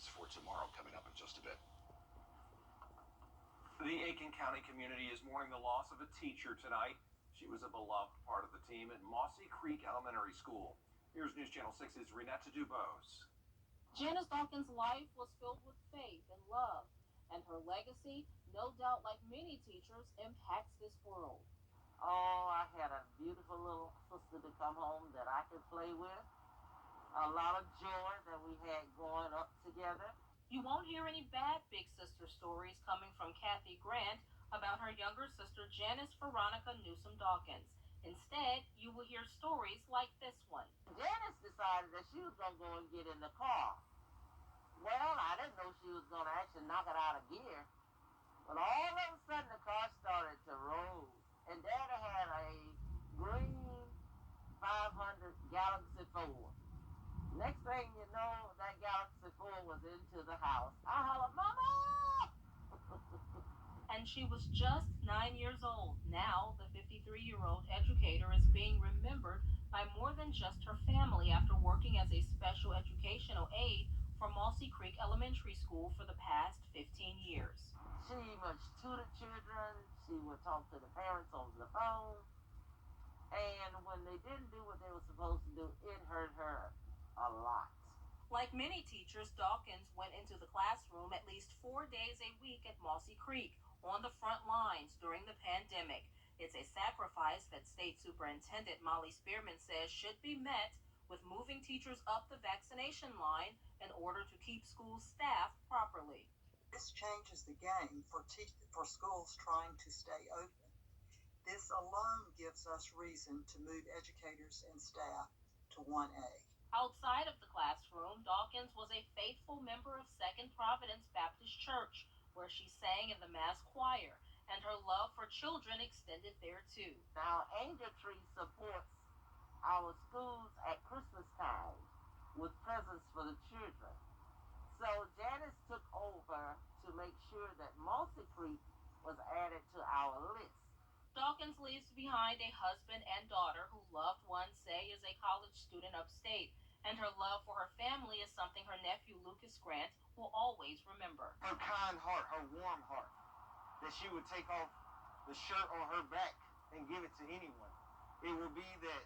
announcements for tomorrow coming up in just a bit. The Aiken County community is mourning the loss of a teacher tonight. She was a beloved part of the team at Mossy Creek Elementary School. Here's News Channel 6's Renetta Dubose. Janice Dawkins' life was filled with faith and love, and her legacy, no doubt like many teachers, impacts this world. Oh, I had a beautiful little sister to come home that I could play with. A lot of joy that we had growing up together. You won't hear any bad big sister stories coming from Kathy Grant about her younger sister Janice Veronica Newsom Dawkins. Instead, you will hear stories like this one. Janice decided that she was going to go and get in the car. Well, I didn't know she was going to actually knock it out of gear. But all of a sudden, the car started to roll. And Daddy had a green 500 Galaxy 4. Next thing you know, that Galaxy 4 was into the house. I hollered, Mama! And she was just 9 years old. Now, the 53-year-old educator is being remembered by more than just her family after working as a special educational aide for Mossy Creek Elementary School for the past 15 years. She much tutored children. She would talk to the parents over the phone. And when they didn't do what they were supposed to do, it hurt her a lot. Like many teachers, Dawkins went into the classroom at least 4 days a week at Mossy Creek on the front lines during the pandemic. It's a sacrifice that State Superintendent Molly Spearman says should be met with moving teachers up the vaccination line in order to keep schools staffed properly. This changes the game for schools trying to stay open. This alone gives us reason to move educators and staff to 1A. Outside of the classroom, Dawkins was a faithful member of Second Providence Baptist Church, where she sang in the mass choir, and her love for children extended there too. Now, Angel Tree supports our schools at Christmas time with presents for the children. So Janice took over to make sure that Mossy Creek was added to our list. Dawkins leaves behind a husband and daughter who loved ones say is a college student upstate, and her love for her family is something her nephew Lucas Grant will always remember. Her kind heart, her warm heart, that she would take off the shirt on her back and give it to anyone. It will be that,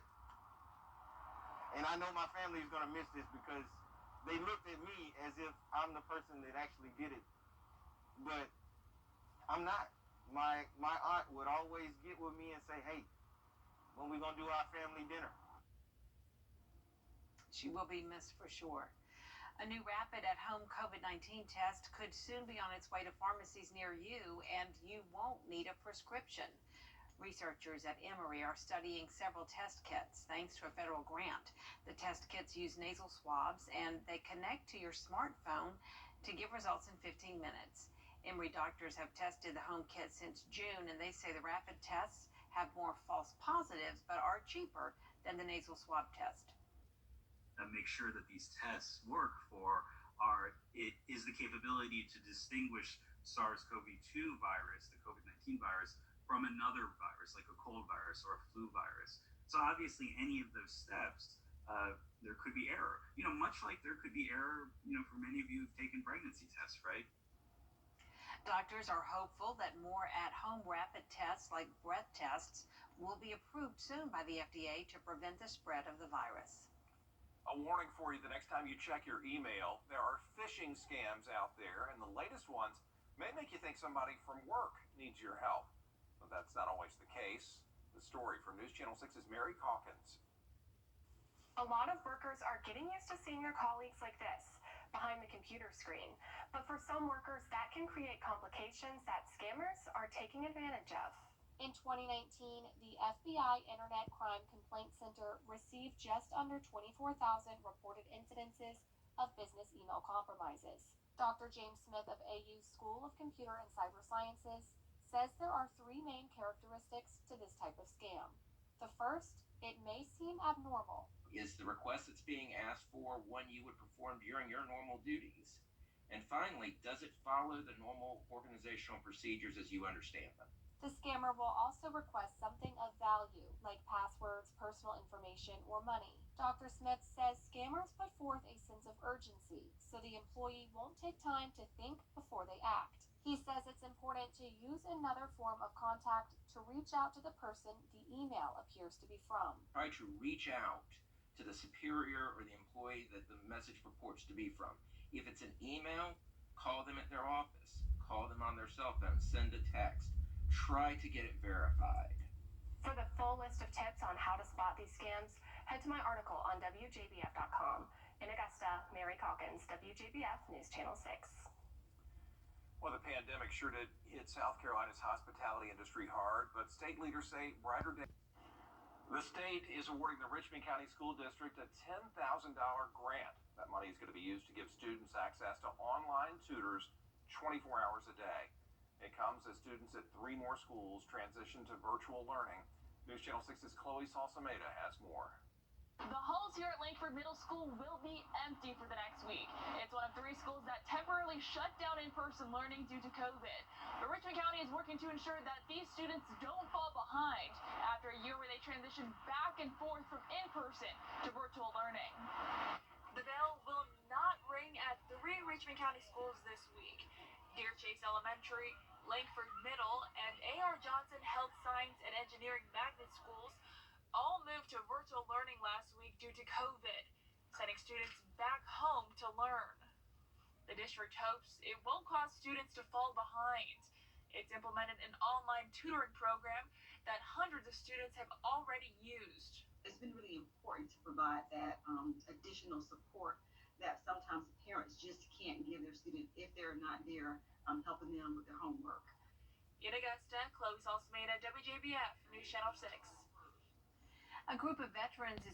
and I know my family is going to miss this because they looked at me as if I'm the person that actually did it, but I'm not. My aunt would always get with me and say, hey, when we going to do our family dinner? She will be missed for sure. A new rapid at-home COVID-19 test could soon be on its way to pharmacies near you, and you won't need a prescription. Researchers at Emory are studying several test kits thanks to a federal grant. The test kits use nasal swabs, and they connect to your smartphone to give results in 15 minutes. Emory doctors have tested the home kit since June, and they say the rapid tests have more false positives but are cheaper than the nasal swab test. Make sure that these tests work is the capability to distinguish SARS-CoV-2 virus, the COVID-19 virus, from another virus, like a cold virus or a flu virus. So obviously any of those steps, there could be error. Much like there could be error, for many of you who've taken pregnancy tests, right? Doctors are hopeful that more at-home rapid tests like breath tests will be approved soon by the FDA to prevent the spread of the virus. A warning for you the next time you check your email. There are phishing scams out there, and the latest ones may make you think somebody from work needs your help. But that's not always the case. The story from News Channel 6's Mary Calkins. A lot of workers are getting used to seeing their colleagues like this, behind the computer screen. But for some workers, that can create complications that scammers are taking advantage of. In 2019, the FBI Internet Crime Complaint Center received just under 24,000 reported incidences of business email compromises. Dr. James Smith of AU's School of Computer and Cyber Sciences says there are three main characteristics to this type of scam. The first, it may seem abnormal. Is the request that's being asked for one you would perform during your normal duties? And finally, does it follow the normal organizational procedures as you understand them? The scammer will also request something of value, like passwords, personal information, or money. Dr. Smith says scammers put forth a sense of urgency, so the employee won't take time to think before they act. He says it's important to use another form of contact to reach out to the person the email appears to be from. Try to reach out to the superior or the employee that the message purports to be from. If it's an email, call them at their office, call them on their cell phone, send a text. Try to get it verified. For the full list of tips on how to spot these scams, head to my article on WJBF.com. In Augusta, Mary Calkins, WJBF News Channel 6. Well, the pandemic sure did hit South Carolina's hospitality industry hard, but state leaders say brighter days. The state is awarding the Richmond County School District a $10,000 grant. That money is going to be used to give students access to online tutors 24 hours a day. It comes as students at 3 more schools transition to virtual learning. News Channel 6's Chloe Salsameda has more. The halls here at Langford Middle School will be empty for the next week. It's one of 3 schools that temporarily shut down in-person learning due to COVID. But Richmond County is working to ensure that these students don't fall behind after a year where they transitioned back and forth from in-person to virtual learning. The bell will not ring at 3 Richmond County schools this week. Deer Chase Elementary, Langford Middle, and A.R. Johnson Health Science and Engineering Magnet schools all moved to virtual learning last week due to COVID, sending students back home to learn. The district hopes it won't cause students to fall behind. It's implemented an online tutoring program that hundreds of students have already used. It's been really important to provide that additional support that sometimes parents just can't give their student if they're not there helping them with their homework. In Augusta, Chloe Salsameda, WJBF News Channel 6. A group of veterans is